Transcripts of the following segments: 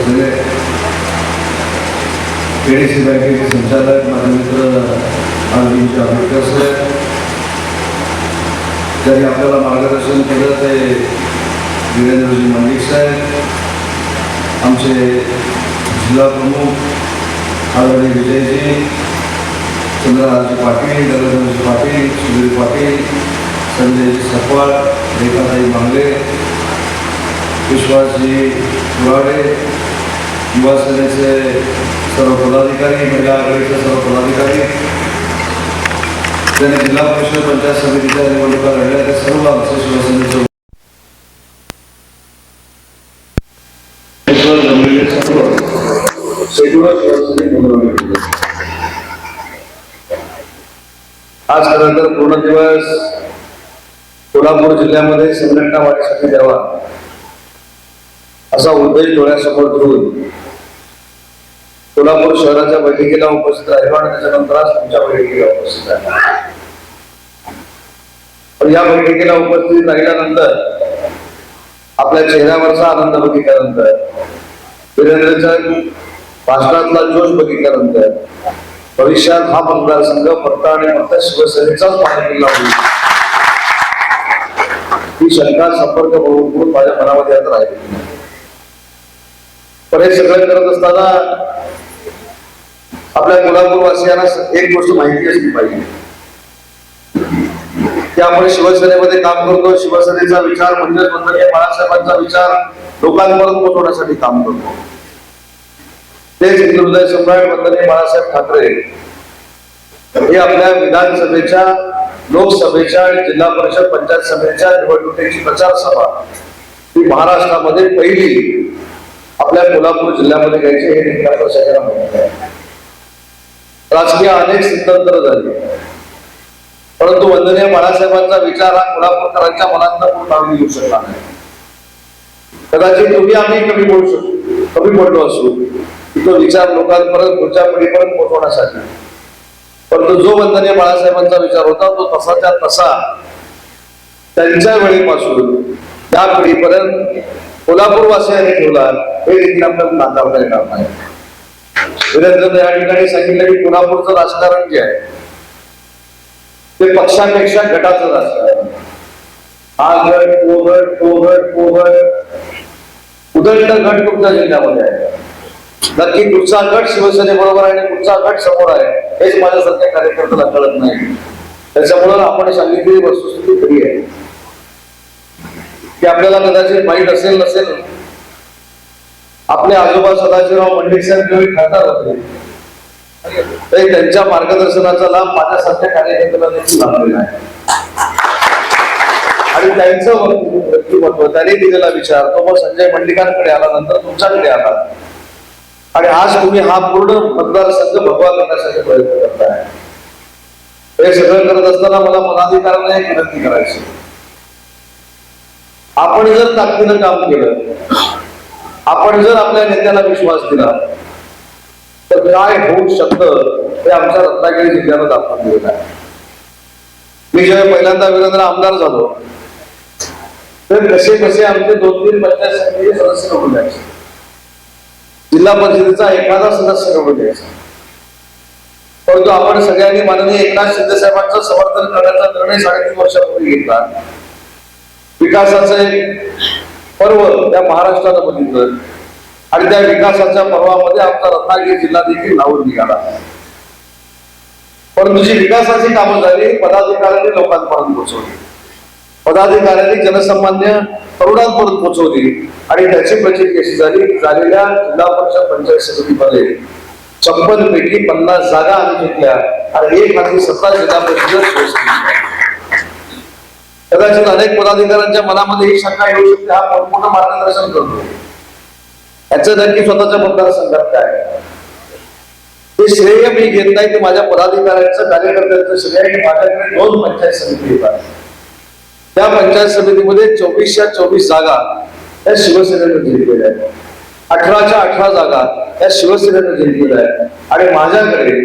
असलेले केडीसी बँकेचे संचालक माझे मित्र अरविंद आंबेडकर साहेब, ज्यांनी आपल्याला मार्गदर्शन केलं ते वीरेंद्रजी मंडिक साहेब, आमचे जिल्हा प्रमुख आदरणीय विजयजी, चंद्रहारजी पाटील, गगनजी पाटील, सुधीर पाटील, संजयजी सकवाळ, रेखाताई मांगले, विश्वासजी पुराडे, युवा सेनेचे सर्व पदाधिकारी, महिला आघाडीचे सर्व पदाधिकारी, ज्यांनी जिल्हा परिषद पंचायत समितीच्या निवडणुका लढल्या त्या सर्व आमचे शिवसेनेचे आज खरं तर पूर्ण दिवस कोल्हापूर जिल्ह्यामध्ये संघटना वाढीसाठी द्यावा असा उद्देश डोळ्यासमोर ठेवून कोल्हापूर शहराच्या बैठकीला उपस्थित राहिलो आणि त्याच्यानंतर आज तुमच्या बैठकीला उपस्थित आहे. पण या बैठकीला उपस्थित राहिल्यानंतर आपल्या चेहऱ्यावरचा आनंद बघितल्यानंतर, वीरेंद्रच्या भाषणातला जोश बघितल्यानंतर भविष्यात हा मतदारसंघ फक्त आणि फक्त शिवसेनेचाच बालेकिल्ला होईल ही शंका संपर्क बघून माझ्या मनामध्ये आता राहिली. पण हे सगळं करत असताना आपल्या कोल्हापूरवासियांना एक गोष्ट माहिती असली पाहिजे की आपण शिवसेनेमध्ये काम करतो. शिवसेनेचा विचार म्हणजे वंदनीय बाळासाहेबांचा विचार लोकांपर्यंत पोहोचवण्यासाठी काम करतो. तेच हिंदुहृदय सम्राट वंदनीय बाळासाहेब ठाकरे हे आपल्या विधानसभेच्या, लोकसभेच्या आणि जिल्हा परिषद पंचायत समितीच्या निवडणुकीची प्रचार सभा ही महाराष्ट्रामध्ये पहिली आपल्या कोल्हापूर जिल्ह्यामध्ये घ्यायची हे देखील आपल्या सगळ्यांना माहिती आहे. राजकीय अनेक सिद्धांतर झाले, परंतु वंदनीय बाळासाहेबांचा विचार हा कोल्हापूरकरांच्या मनात लावून येऊ शकला नाही. कदाचित तुम्ही आम्ही कमी बोललो असू, तो विचार लोकांपर्यंत, पुढच्या पिढीपर्यंत पोहोचवण्यासाठी. परंतु जो वंदनीय बाळासाहेबांचा विचार होता तो तसाच्या तसा त्यांच्या वेळेपासून त्या पिढीपर्यंत कोल्हापूरवासियांनी ठेवला हे देखील आपल्याला नाकारता येणार नाही. वीरेंद्र या ठिकाणी सांगितलं की कोल्हापूरचं राजकारण जे आहे ते पक्षापेक्षा गटाचं राजकारण. हा गट, तो गट, तो गट, तो गट, उदंड गट तुमच्या जिल्ह्यामध्ये आहे. नक्की कुठचा गट शिवसेनेबरोबर आहे आणि कुठचा गट समोर आहे हेच माझ्यासारख्या कार्यकर्त्याला कळत नाही. त्याच्यामुळे आपण सांगितलेली वस्तुस्थिती खरी आहे की आपल्याला कदाचित माहीत असेल नसेल, आपले आजोबा सदाशिवराव मंडिक साहेब जेव्हा खासदार होते तरी त्यांच्या मार्गदर्शनाचा लाभ माझ्यासारख्या कार्यकर्त्याला देखील लाभलेला आहे. आणि त्यांचं व्यक्तिमत्व, त्यांनी दिलेला विचार तो मग संजय मंडिकांकडे आला, नंतर तुमच्याकडे आला आणि आज तुम्ही हा पूर्ण मतदारसंघ भगवा करण्यासाठी प्रयत्न करताय. हे सगळं करत असताना मला पदाधिकाऱ्यांना एक विनंती करायची, आपण जर ताकदीनं काम केलं, आपण जर आपल्या नेत्याला विश्वास दिला तर काय होऊ शकतं हे आमच्या रत्नागिरी जिल्ह्यानं दाखवून दिलेलं आहे. मी जेव्हा पहिल्यांदा वीरेंद्र आमदार झालो तर कसे कसे आमचे 2-3 पंचायत समितीचे सदस्य निवडून द्यायचे, जिल्हा परिषदेचा एखादा सदस्य निवडून द्यायचा. परंतु आपण सगळ्यांनी माननीय एकनाथ शिंदे साहेबांचं समर्थन करण्याचा निर्णय 3.5 वर्षापूर्वी घेतला. विकासाचं एक पर्व त्या महाराष्ट्रानं बघितलं आणि त्या विकासाच्या पर्वामध्ये आमचा रत्नागिरी जिल्हा देखील लावून निघाला. परंतु जी विकासाची कामं झाली पदाधिकाऱ्यांनी लोकांपर्यंत पोहोचवली, पदाधिकाऱ्यांनी जनसामान्य तरुणांपर्यंत पोहोचवली आणि त्याची प्रचिती कशी झाली. झालेल्या जिल्हा परिषद पंचायत समितीमध्ये 56 पैकी 50 जागा आम्ही घेतल्या आणि 1/17 जिल्हा परिषद. कदाचित अनेक पदाधिकाऱ्यांच्या मनामध्ये ही शंका येऊ शकते, हा मोठं मार्गदर्शन करतो, याचं नक्की स्वतःच्या मतदारसंघात काय ते श्रेय मी घेत नाही. ते माझ्या पदाधिकाऱ्यांचं, कार्यकर्त्यांचं श्रेय आहे. माझ्याकडे 2 पंचायत समिती येतात, त्या पंचायत समितीमध्ये 24च्या 24 जागा त्या शिवसेनेने जिंकलेल्या आहेत, 18च्या 18 जागा त्या शिवसेनेने जिंकलेल्या आहेत आणि माझ्याकडे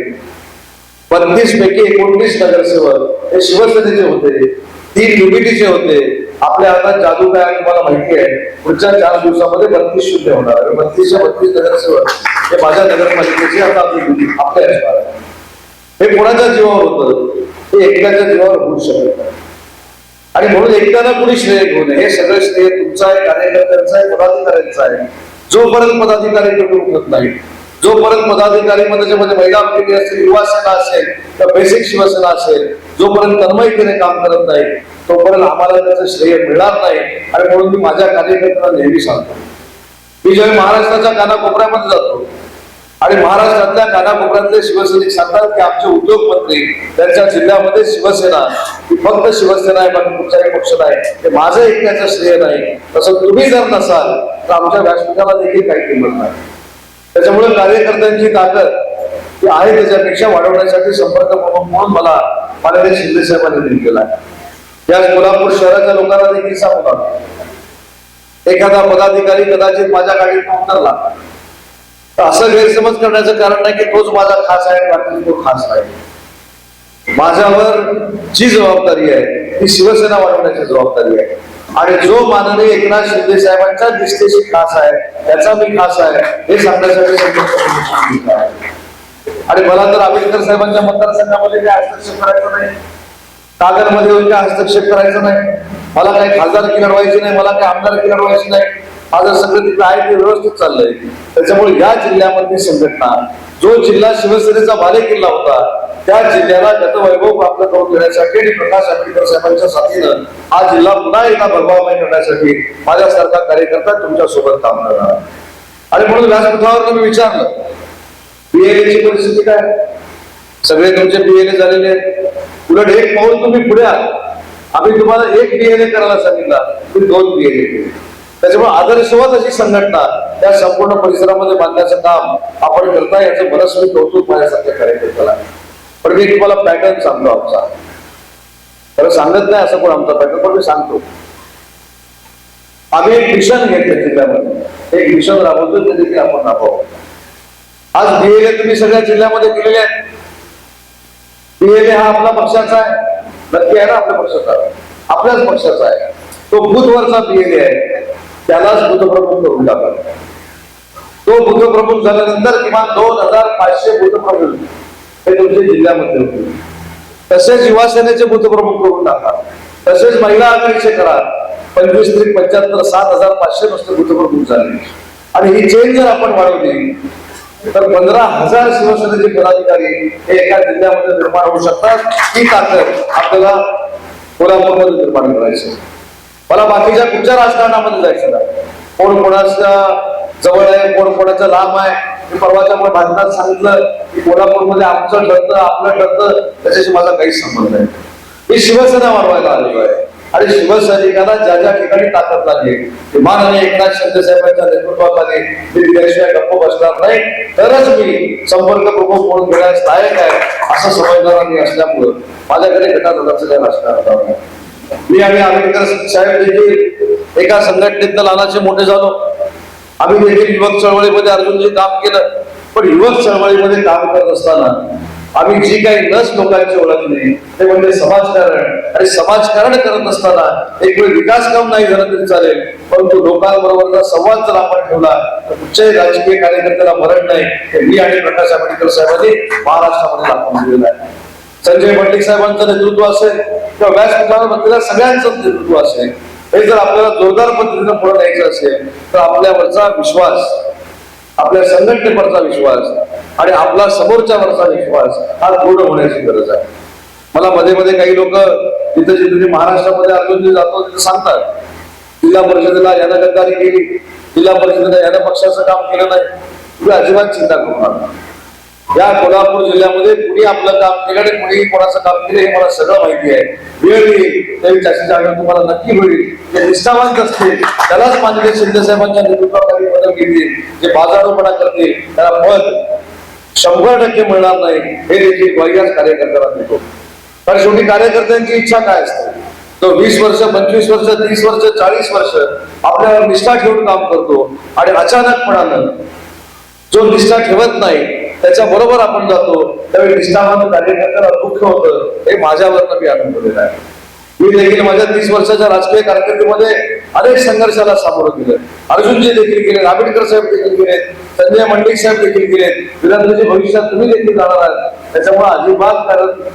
32 पैकी 19 नगरसेवक हे शिवसेनेचे होते, 3 युनिटीचे होते आपल्या हातात जादू काय आहे तुम्हाला माहिती आहे. पुढच्या 4 दिवसामध्ये 32 होणार आहे. 32 नगरसेवक हे माझ्या नगरपालिकेचे आता आपल्या असणार. हे कोणाच्या जीवावर होतं, हे एकट्याच्या जीवावर होऊ शकत नाही. आणि म्हणून एकट्याला कुणी श्रेय घेऊ नये. हे सगळं श्रेय तुमचं आहे, कार्यकर्त्यांचं आहे, पदाधिकाऱ्यांचं आहे. जोपर्यंत पदाधिकारी कडून उठत नाही, जोपर्यंत पदाधिकारी त्याच्यामध्ये महिला आघाडी असेल, युवा सेना असेल किंवा बेसिक शिवसेना असेल, जोपर्यंत तन्मयतेने काम करत नाही तोपर्यंत आम्हाला त्याचं श्रेय मिळणार नाही. आणि म्हणून मी माझ्या कार्यकर्त्यांना नेहमी सांगतो, मी जेव्हा महाराष्ट्राच्या कानाकोपऱ्यामध्ये जातो आणि महाराष्ट्रातल्या कानाकोपऱ्यातले शिवसैनिक सांगतात की आमचे उद्योगमंत्री त्यांच्या जिल्ह्यामध्ये शिवसेना ही फक्त शिवसेना आहे, बाकी कुठचाही पक्ष नाही, ते माझं एकट्याचं श्रेय नाही. तसं तुम्ही जर नसाल तर आमच्या व्यासपीठाला देखील काही किंमत नाही. त्याच्यामुळे कार्यकर्त्यांची ताकद जी आहे त्याच्यापेक्षा वाढवण्यासाठी संपर्क प्रमुख म्हणून मला माननीय शिंदे साहेबांनी दिलेला आहे. या कोल्हापूर शहराच्या लोकांना देखील सांगू लागतो, एखादा पदाधिकारी कदाचित माझ्या गाडीत उतरला तर असं गैरसमज करण्याचं कारण नाही की तोच माझा खास आहे, बाकी तो खास आहे. माझ्यावर जी जबाबदारी आहे ती शिवसेना वाढवण्याची जबाबदारी आहे. आणि जो माननीय एकनाथ शिंदे साहेबांच्या दिसतेशी खास आहे त्याचा मी खास आहे हे सांगण्यासाठी. आणि मला तर आंबेडकर साहेबांच्या मतदारसंघामध्ये काही हस्तक्षेप करायचा नाही, कागदमध्ये काय हस्तक्षेप करायचा नाही, मला काही खासदारकी लढवायची नाही, मला काही आमदारकी लढवायची नाही. माझं सगळं तिकडे आहे ते व्यवस्थित चाललंय. त्याच्यामुळे या जिल्ह्यामधली संघटना, जो जिल्हा शिवसेनेचा बालेकिल्ला होता त्या जिल्ह्याला गतवैभव प्राप्त करून देण्यासाठी आणि प्रकाश आंबेडकर साहेबांच्या साथीनं हा जिल्हा पुन्हा एकदा भरभावमय करण्यासाठी माझ्यासारखा कार्यकर्ता तुमच्या सोबत काम करणार. आणि म्हणून व्यासपीठावर मी विचारलं पीएलएची परिस्थिती काय. सगळे तुमचे पीएलए झालेले आहेत, उलट एक पाऊल तुम्ही पुढे आहात. आम्ही तुम्हाला एक पीएलए करायला सांगितला, तुम्ही 2 पीएलए केले. त्याच्यामुळे आदर्शवत अशी संघटना त्या संपूर्ण परिसरामध्ये बांधण्याचं काम आपण करताय, याचं मनस्वी कौतुक माझ्यासारख्या कार्यकर्त्याला. पण मी तुम्हाला पॅटर्न सांगतो आमचा, खरं सांगत नाही असं पण आमचा पॅटर्न, पण मी सांगतो. आम्ही एक मिशन घेतलं जिल्ह्यामध्ये, एक मिशन राबवतो ते देखील आपण राबवतो. आज पीएलए तुम्ही सगळ्या जिल्ह्यामध्ये केलेले आहेत. पीएलए हा आपला पक्षाचा आहे, नक्की आहे ना, आपल्या पक्षाचा, आपल्याच पक्षाचा आहे. तो बूथवरचा पीएलए आहे, त्यालाच बूथप्रमुख करून टाकला. तो बूथप्रमुख झाल्यानंतर किमान 2500 बूथप्रमुख हे तुमच्या जिल्ह्यामध्ये होते. तसेच युवासेनेचे बूथप्रमुख करून टाका, तसेच महिला आघाडीचे करा. 25 त्रिक 75 7500 नुसते बूथप्रमुख झाले. आणि ही चेन जर आपण वाढवली तर 15,000 शिवसेनेचे पदाधिकारी हे एका जिल्ह्यामध्ये निर्माण होऊ शकतात. ही ताकद आपल्याला कोल्हापूरमध्ये निर्माण करायची. मला बाकीच्या कुठच्या राजकारणामध्ये जायचं नाही, कोण कोणाच्या जवळ आहे, कोण कोणाच्या लांब आहे. मी परवाच्या भाषणात सांगितलं की कोल्हापूरमध्ये आमचं ठरतं, आपलं ठरतं, त्याच्याशी माझा काहीच संबंध नाही. मी शिवसेना वाढवायला आलेलो आहे आणि शिवसैनिकांना ज्या ज्या ठिकाणी ताकद लागली माननीय एकनाथ शिंदे साहेबांच्या नेतृत्वाखाली मी त्याशिवाय गप्प बसणार नाही. तरच मी संपर्क प्रमुख म्हणून घेण्यास लायक आहे असं समजणारा मी असल्यामुळं माझ्याकडे गटातचं काही राजकारण नाही. मी आणि आंबेडकर साहेब देखील एका संघटनेतनं लहानाचे मोठे झालो. आम्ही देखील युवक चळवळीमध्ये अर्जुनजी काम केलं. पण युवक चळवळीमध्ये काम करत असताना आम्ही जी काही नस लोकांची ओळखली ते म्हणजे समाजकारण. आणि समाजकारण करत असताना एक वेळ विकास काम नाही झालं तरी चालेल, परंतु लोकांबरोबरचा संवाद जर आपण ठेवला तर कुठच्याही राजकीय कार्यकर्त्याला मरण नाही. हे मी आणि प्रकाश आंबेडकर साहेबांनी महाराष्ट्रामध्ये दाखवून दिलेलं आहे. संजय मंडलिक साहेबांचं नेतृत्व असेल किंवा व्यासपीठावर बसलेल्या सगळ्यांचं नेतृत्व असेल, हे जर आपल्याला जोरदार पद्धतीने पुढे न्यायचं असेल तर आपल्यावरचा विश्वास, आपल्या संघटनेवरचा विश्वास आणि आपला समोरच्यावरचा विश्वास हा दृढ होण्याची गरज आहे. मला मध्ये मध्ये काही लोक तिथे जिथे महाराष्ट्रामध्ये अर्जुनजी जातो तिथे सांगतात जिल्हा परिषदेला यानं गद्दारी केली, जिल्हा परिषदेला यानं पक्षाचं काम केलं नाही. तुम्ही अजिबात चिंता करू नका. या कोल्हापूर जिल्ह्यामध्ये कुणी आपलं काम केलं आणि कुणी कोणाचं काम केलं हे मला सगळं माहिती आहे. वेळ येईल त्यावेळी त्याची जागा तुम्हाला नक्की होईल. जे निष्ठावंत असतील त्यालाच माननीय शिंदे साहेबांच्या नेतृत्वाखाली पदक घेतील. जे बाजारोपणा करतील त्याला पद 100% मिळणार नाही हे देखील ग्वाहीच कार्यकर्त्याला देतो. कारण शेवटी कार्यकर्त्यांची इच्छा काय असते, तो 20 वर्ष 25 वर्ष 30 वर्ष 40 वर्ष आपल्यावर निष्ठा ठेवून काम करतो आणि अचानकपणानं जो निष्ठा ठेवत नाही त्याच्या बरोबर आपण जातो त्यावेळी निष्ठावान कार्यकर्त्याला दुःख होतं. हे माझ्यावरनं मी अनुभवलेलं आहे. मी देखील माझ्या 30 वर्षाच्या राजकीय कारकिर्दीमध्ये अनेक संघर्षाला सामोरं गेलं. अर्जुनजी देखील गेले, आंबेडकर साहेब देखील गेले, संजय मंडिक साहेब देखील गेले. वीरेंद्रजी भविष्यात तुम्ही देखील जाणार आहात, त्याच्यामुळे अजिबात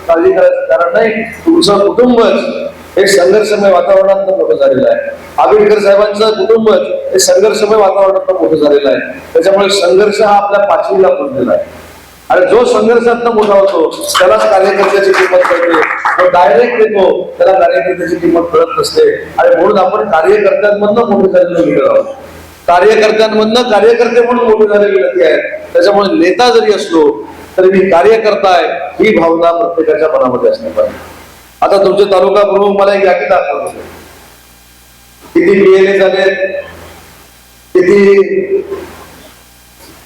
काळजी करायचं कारण नाही. तुमचं कुटुंबच एक संघर्षमय वातावरणात मोठं झालेलं आहे. आंबेडकर साहेबांचं कुटुंबच एक संघर्षमय वातावरणात मोठं झालेलं आहे. त्याच्यामुळे संघर्ष हा आपल्या पाचवीला पोहोचलेला आहे. आणि जो संघर्षात मोठा होतो त्यालाच कार्यकर्त्याची किंमत कळते. जो डायरेक्ट येतो त्याला कार्यकर्त्याची किंमत कळत नसते. आणि म्हणून आपण कार्यकर्त्यांमधनं मोठे झालेले लीडर आहोत. कार्यकर्त्यांमधनं कार्यकर्ते म्हणून मोठे झालेले व्यक्ती आहेत. त्याच्यामुळे नेता जरी असलो तरी मी कार्यकर्ता आहे ही भावना प्रत्येकाच्या मनामध्ये असणे पाहिजे. आता तुमचे तालुका प्रमुख मला एक यादी दाखवत होते. किती PLA झाले, किती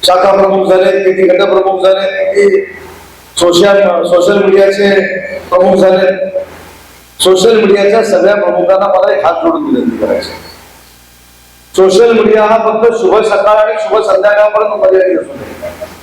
शाखा प्रमुख झाले, किती गट प्रमुख झाले, किती सोशल मीडियाचे प्रमुख झाले. सोशल मीडियाच्या सगळ्या प्रमुखांना मला एक हात जोडून विनंती करायची. सोशल मीडिया हा फक्त शुभ सकाळ आणि शुभ संध्याकाळपर्यंत मर्यादित असू नये.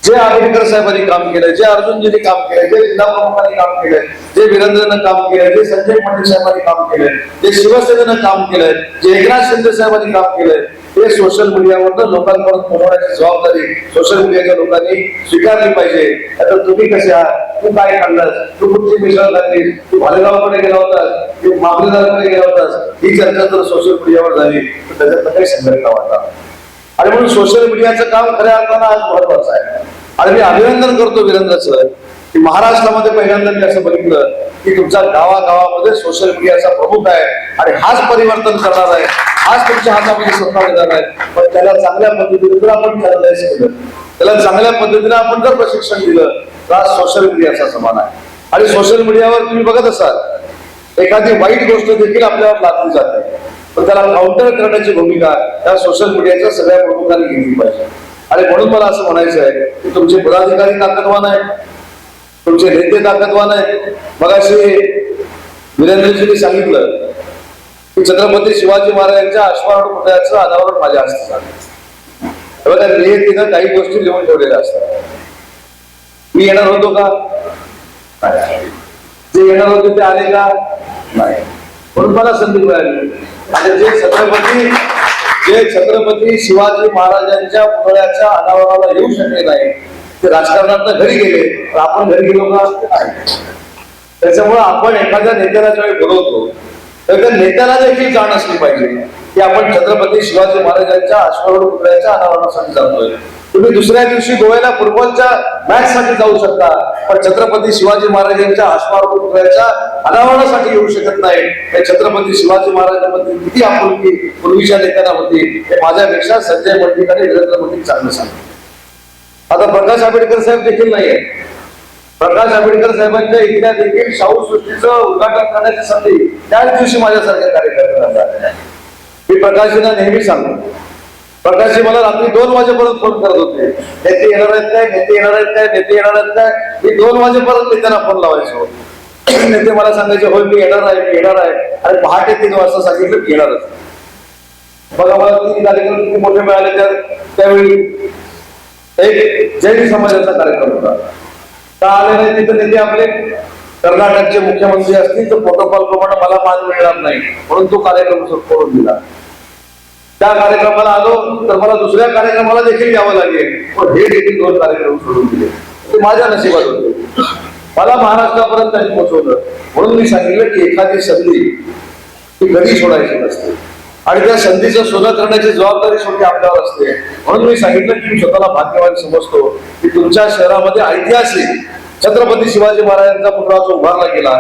जे आंबेडकर साहेबांनी काम केलंय, जे अर्जुनजींनी काम केलंय, जे जिल्हा प्रमुखांनी काम केलंय, जे वीरेंद्रनं काम केलंय, जे संजय मंडिक साहेबांनी काम केलंय, जे शिवसेनेनं काम केलंय, जे एकनाथ शिंदे साहेबांनी काम केलंय, ते सोशल मीडियावरनं लोकांपर्यंत पोहोचवण्याची जबाबदारी सोशल मीडियाच्या लोकांनी स्वीकारली पाहिजे. आता तुम्ही कसे आहात, तू काय खाल्लास, तू कुठची मिसळ खाल्ली, तू भालेगावकडे गेला होतास, तू मामलेदारकडे गेला होतास, ही चर्चा जर सोशल मीडियावर झाली तर त्याच्यात काही संघर्ष वाटतात. आणि म्हणून सोशल मीडियाचं काम खऱ्या अर्थानं आज महत्वाचं आहे. आणि मी अभिनंदन करतो वीरेंद्रचं की महाराष्ट्रामध्ये पहिल्यांदा मी असं बघितलं की तुमच्या गावागावामध्ये सोशल मीडियाचा प्रमुख आहे आणि हाच परिवर्तन करणार आहे, हाच तुमच्या हातामध्ये सत्ता देणार आहे. पण त्याला चांगल्या पद्धतीने जर आपण चॅनलाइज केलं, त्याला चांगल्या पद्धतीने आपण जर प्रशिक्षण दिलं तर आज सोशल मीडियाचा समान आहे. आणि सोशल मीडियावर तुम्ही बघत असाल एखादी वाईट गोष्ट देखील आपल्यावर लादली जाते, पण त्याला काउंटर करण्याची भूमिका त्या सोशल मीडियाच्या सगळ्या प्रमुखांनी घेतली पाहिजे. आणि म्हणून मला असं म्हणायचं आहे की तुमचे पदाधिकारी ताकदवान आहेत, तुमचे नेते ताकदवान आहेत. मगाशी वीरेंद्रजींनी सांगितलं की छत्रपती शिवाजी महाराजांच्या अश्वारूढ पुतळ्याचं अनावरण माझ्या हस्ते झालं. तेव्हा त्या नियतीनं काही गोष्टी लिहून ठेवलेल्या असतात. मी येणार होतो का? जे येणार होते ते आले का? नाही. म्हणून मला संधी मिळाली. आणि जे छत्रपती शिवाजी महाराजांच्या पुतळ्याच्या अनावरणाला येऊ शकले नाही ते राजकारणात घरी गेले, तर आपण घरी गेलो का? त्याच्यामुळे आपण एखाद्या नेत्याला ज्यावेळी बोलवतो तर त्या नेत्याला देखील जाण असली पाहिजे की आपण छत्रपती शिवाजी महाराजांच्या अश्वारूढ पुतळ्याच्या अनावरणासाठी जातोय. तुम्ही दुसऱ्या दिवशी गोव्याला फुटबॉलच्या मॅच साठी जाऊ शकता, पण छत्रपती शिवाजी महाराजांच्या अश्वारूढ पुतळ्याच्या अनावरणासाठी येऊ शकत नाही. हे छत्रपती शिवाजी महाराजांमध्ये किती आपुलकी पूर्वीच्या नेत्यांना होती हे माझ्यापेक्षा संजय मंडिक आणि वीरेंद्र मंडिक चांगलं सांगतो. आता प्रकाश आंबेडकर साहेब देखील नाहीये. प्रकाश आंबेडकर साहेबांच्या इथल्या देखील शाहू सृष्टीचं उद्घाटन करण्याची संधी त्याच दिवशी माझ्यासारख्या कार्यकर्त्यांना झाली. मी प्रकाशजींना नेहमी सांगतो, प्रकाशजी मला रात्री 2 वाजेपर्यंत फोन करत होते, नेते येणार आहेत काय, नेते येणार आहेत काय, नेते येणार आहेत काय. मी 2 वाजेपर्यंत नेत्यांना फोन लावायचो. नेते मला सांगायचे होय मी येणार आहे, मी येणार आहे. आणि पहाटे 3 वाजता सांगितलं की येणारच. बघा मला 3 कार्यक्रम किती मोठे मिळाले. त्यावेळी एक जैन समाजाचा कार्यक्रम होता. का आले नाही तिथे नेते आपले कर्नाटकचे मुख्यमंत्री असतील तर प्रोटोकॉल प्रमाणे मला मान मिळणार नाही म्हणून तो कार्यक्रम सोडून दिला. त्या कार्यक्रमाला आलो तर मला दुसऱ्या कार्यक्रमाला देखील यावं लागेल, पण हे देखील 2 कार्यक्रम सोडून दिले. ते माझ्या नशिबात होते. मला महाराष्ट्रापर्यंत त्यांनी पोहोचवलं. म्हणून मी सांगितलं की एखादी संधी ती कधी सोडायची नसते आणि त्या संधीचं सोनं करण्याची जबाबदारी शेवटी आपल्यावर असते. म्हणून मी सांगितलं की मी स्वतःला भाग्यवान समजतो की तुमच्या शहरामध्ये ऐतिहासिक छत्रपती शिवाजी महाराजांचा पुतळा जो उभारला गेला,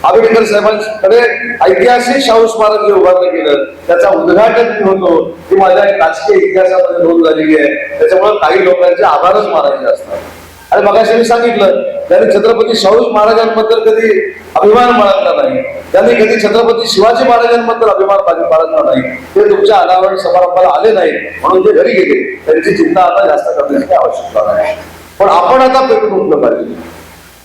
आंबेडकर साहेबांकडे ऐतिहासिक शाहू स्मारक जे उभारलं गेलं त्याचा उद्घाटन मी होतो की माझ्या राजकीय इतिहासामध्ये नोंद झालेली आहे. त्याच्यामुळे काही लोकांचे आभारच मानायचे असतात. आणि मगाशी मी सांगितलं त्यांनी छत्रपती शाहू महाराजांबद्दल कधी अभिमान बाळगला नाही, त्यांनी कधी छत्रपती शिवाजी महाराजांबद्दल अभिमान बाळगला नाही. ते तुमच्या अनावरण समारंभाला आले नाही म्हणून ते घरी गेले. त्यांची चिंता आता जास्त करण्याची आवश्यकता नाही. पण आपण आता पेटून उठलं पाहिजे.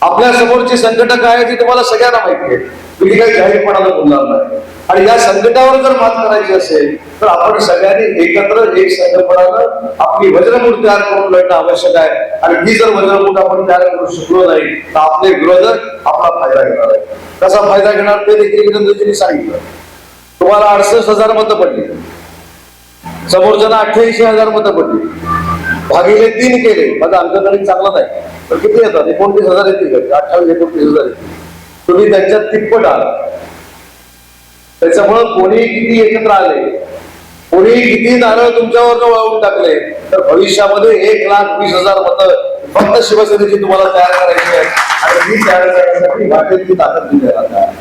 आपल्या समोरची संकट काय आहे ती तुम्हाला सगळ्यांना माहिती आहे. तुम्ही काही जाहीरपणाला बोलणार नाही. आणि या संकटावर जर मात करायची असेल तर आपण सगळ्यांनी एकत्र एक संकल्पनानं आपली वज्रमूठ तयार करून लढणं आवश्यक आहे. आणि ही जर वज्रमूठ आपण तयार करू शकलो नाही तर आपले विरोधक आपला फायदा घेणार आहे. कसा फायदा घेणार ते देखील गिरंदाजींनी सांगितलं. तुम्हाला 68,000 मतं पडली, समोरच्यांना 88,000 मतं पडली, भागिले 3 केले. माझं अंकगणित चांगलं नाही पण किती येतात? 29,000 येतील का? 28-29,000 येतील. तुम्ही त्यांच्यात तिप्पट आहात. त्याच्यामुळं कोणी किती एकत्र आले, कोणी किती नारळ तुमच्यावर वळवून टाकले तर भविष्यामध्ये 1,20,000 मतं फक्त शिवसेनेची तुम्हाला तयार करायची आहे. आणि ही तयार करण्यासाठी वाटेल ती ताकद दिली जाणार.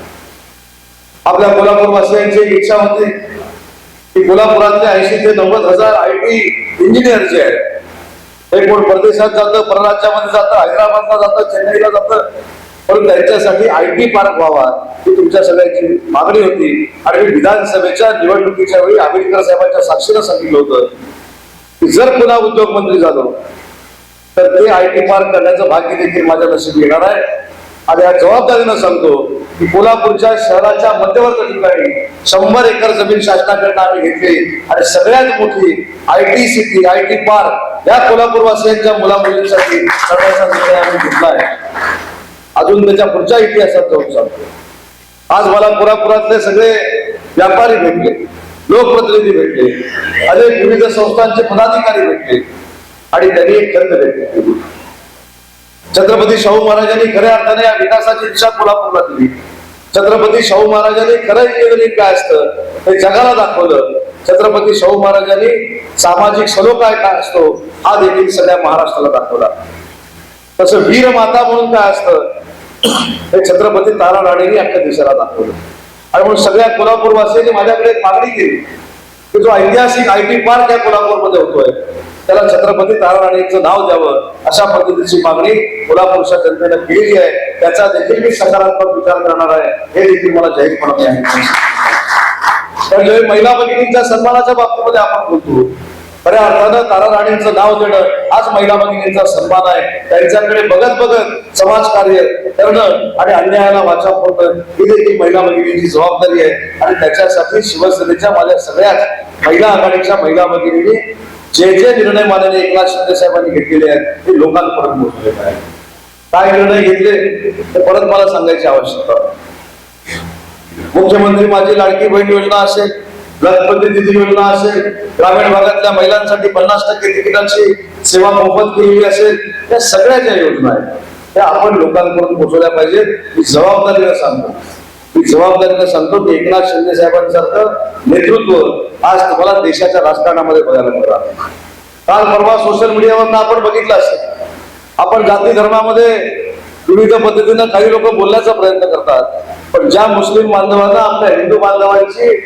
आपल्या कोल्हापूर वासियांची एक इच्छा होती की कोल्हापुरातले 80,000 ते 90,000 IT इंजिनियर जे आहेत ते कोण परदेशात जातं, परराज्यामध्ये जातं, हैदराबादला जातं, चेन्नईला जातं, पण त्यांच्यासाठी IT पार्क व्हावा ही तुमच्या सगळ्यांची मागणी होती. आणि मी विधानसभेच्या निवडणुकीच्या वेळी आंबेडकर साहेबांच्या साक्षीनं सांगितलं होतं की जर पुन्हा उद्योगमंत्री झालो तर ते IT पार्क करण्याचं भाग्य देखील माझ्या नशिबी येणार आहे. आणि या जबाबदारीनं सांगतो की कोल्हापूरच्या शहराच्या मध्यवर्ती ठिकाणी 100 एकर जमीन शासनाकडनं आम्ही घेतली आणि सगळ्यात मोठी IT सिटी, IT पार्क या कोल्हापूरवासियांच्या मुलामुलींसाठी करण्याचा निर्णय आम्ही घेतला आहे. अजून त्याच्या पुढच्या इतिहासात जाऊन सांगतो. आज मला कोल्हापुरातले सगळे व्यापारी भेटले, लोकप्रतिनिधी भेटले, अनेक विविध संस्थांचे पदाधिकारी भेटले आणि त्यांनी एक खंत व्यक्त केली. छत्रपती शाहू महाराजांनी खऱ्या अर्थाने या विकासाची दिशा कोल्हापूरला दिली. छत्रपती शाहू महाराजांनी खरं इंजिनिअरिंग काय असतं हे जगाला दाखवलं. छत्रपती शाहू महाराजांनी सामाजिक सलोखा काय असतो हा देखील सगळ्या महाराष्ट्राला दाखवला. तसं वीर माता म्हणून काय असतं हे छत्रपती तारा राणींनी अख्ख्या देशाला दाखवलं. आणि म्हणून सगळ्या कोल्हापूरवासियांनी माझ्याकडे एक मागणी केली की जो ऐतिहासिक IT पार्क या कोल्हापूरमध्ये होतोय त्याला छत्रपती तारा राणींचं नाव द्यावं अशा पद्धतीची मागणी कोल्हापूरच्या जनतेनं केलेली आहे. त्याचा देखील मी सकारात्मक विचार करणार आहे हे देखील मला जाहीरपणाने सांगितलं. तर महिला भगिनींच्या सन्मानाच्या बाबतीमध्ये आपण बोलतो, खऱ्या अर्थानं तारा राणींचं नाव देणं हाच महिला भगिनींचा सन्मान आहे. त्यांच्याकडे बघत बघत समाजकार्य करणं आणि अन्यायाला वाचा फोडणं ही देखील महिला भगिनींची जबाबदारी आहे. आणि त्याच्यासाठी शिवसेनेच्या माझ्या सगळ्याच महिला आघाडीच्या महिला भगिनींनी जे जे निर्णय माननीय एकनाथ शिंदे साहेबांनी घेतलेले आहेत ते लोकांपर्यंत पोहोचलेले आहेत. काय निर्णय घेतले ते परत मला सांगायची आवश्यकता. मुख्यमंत्री माझी लाडकी बहीण योजना असेल, लखपती दिदी योजना असेल, ग्रामीण भागातल्या महिलांसाठी 50% तिकिटांची सेवा मोफत केलेली असेल, या सगळ्या ज्या योजना आहेत त्या आपण लोकांपर्यंत पोहोचवल्या पाहिजेत. ही जबाबदारीनं सांगतो, ही जबाबदारीनं सांगतो की एकनाथ शिंदे साहेबांसारखं नेतृत्व आज तुम्हाला देशाच्या राजकारणामध्ये बघायला मिळणार. काल परवा सोशल मीडियावर आपण बघितलं असेल, आपण जाती धर्मामध्ये विविध पद्धतीनं काही लोक बोलण्याचा प्रयत्न करतात, पण ज्या मुस्लिम बांधवांना आपल्या हिंदू बांधवांची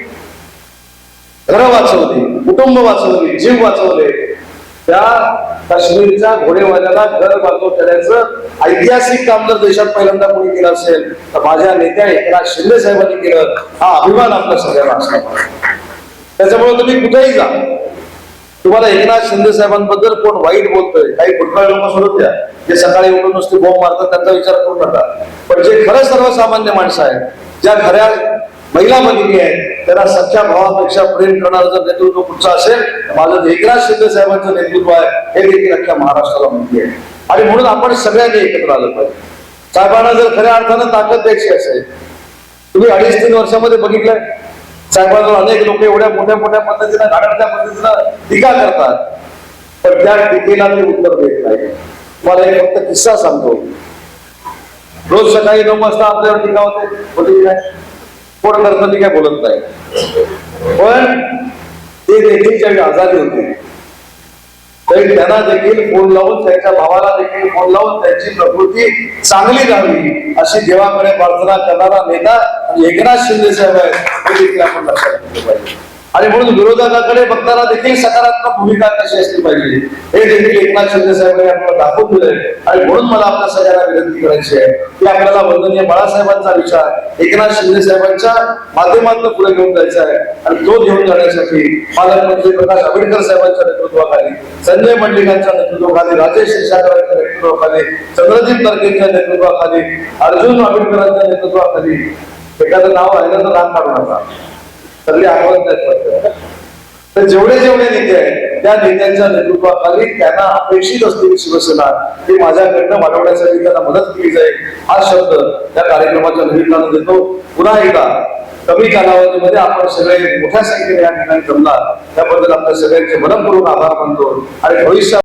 घरं वाचवली, कुटुंब वाचवली, जीव वाचवले, त्या काश्मीरच्या घोडेवाल्याला घर बांधून देण्याचं ऐतिहासिक काम जर देशात पहिल्यांदा कोणी केलं असेल तर माझ्या नेत्या एकनाथ शिंदे साहेबांनी केलं. हा अभिमान आपल्या सगळ्यांना असला पाहिजे. त्याच्यामुळे तुम्ही कुठेही जा, तुम्हाला एकनाथ शिंदे साहेबांबद्दल कोण वाईट बोलतोय, काही कुठला लोक सोडून द्या जे सकाळी उठून नुसते बॉम्ब मारतात त्यांचा विचार करू नका. पण जे खरं सर्वसामान्य माणसं आहेत, ज्या खऱ्या महिला भगिनी आहेत, त्यांना सच्च्या भावापेक्षा प्रेम करणारं जर नेतृत्व कुठचं असेल माझं एकनाथ शिंदे साहेबांचं नेतृत्व आहे हे देखील अख्ख्या महाराष्ट्राला माहिती आहे. आणि म्हणून आपण सगळ्यांनी एकत्र आलं पाहिजे. साहेबांना जर खऱ्या अर्थानं ताकद द्यायची असेल, तुम्ही 2.5-3 वर्षामध्ये बघितलंय साहेबांवर अनेक लोक एवढ्या मोठ्या मोठ्या पद्धतीनं घाणेरड्या पद्धतीनं टीका करतात, पण त्या टीकेला ते उत्तर देत नाही. तुम्हाला एक फक्त किस्सा सांगतो. रोज सकाळी 9 वाजता आपल्यावर टीका होते, नाही कोण करतं ती काय बोलत नाही, पण ते देखील ज्यावेळी आजारी होते तरी त्यांना देखील फोन लावून, त्यांच्या भावाला देखील फोन लावून त्यांची प्रकृती चांगली राहावी अशी देवाकडे प्रार्थना करणारा नेता एकनाथ शिंदे साहेब आहेत हे देखील आपण लक्षात घेतलं पाहिजे. आणि म्हणून विरोधकाकडे बघताना देखील सकारात्मक भूमिका कशी असली पाहिजे हे देखील एकनाथ शिंदे साहेबांनी आपल्याला दाखवून दिलंय. आणि म्हणून मला आपल्या सगळ्यांना विनंती करायची आहे की आपल्याला वंदनीय बाळासाहेबांचा विचार एकनाथ शिंदे साहेबांच्या माध्यमातून पुढे घेऊन जायचा आहे. आणि तो घेऊन जाण्यासाठी पालकमंत्री प्रकाश आंबेडकर साहेबांच्या नेतृत्वाखाली, संजय मंडलिकांच्या नेतृत्वाखाली, राजेश क्षीरसागरांच्या नेतृत्वाखाली, चंद्रजीत तरकेंच्या नेतृत्वाखाली, अर्जुन आंबेडकरांच्या नेतृत्वाखाली, एखादं नाव आहे ना तर राग काढू नका, सगळे आव्हान आहेत. तर जेवढे जेवढे नेते आहेत त्या नेत्यांच्या नेतृत्वाखाली त्यांना अपेक्षित असलेली शिवसेना ही माझ्याकडनं वाढवण्यासाठी त्यांना मदत केली जाईल हा शब्द त्या कार्यक्रमाच्या निमित्तानं देतो. पुन्हा एकदा कमी कालावधीमध्ये आपण सगळे मोठ्या संख्येने या ठिकाणी जमला त्याबद्दल आपल्या सगळ्यांचे मनपूर्वक आभार मानतो आणि भविष्यात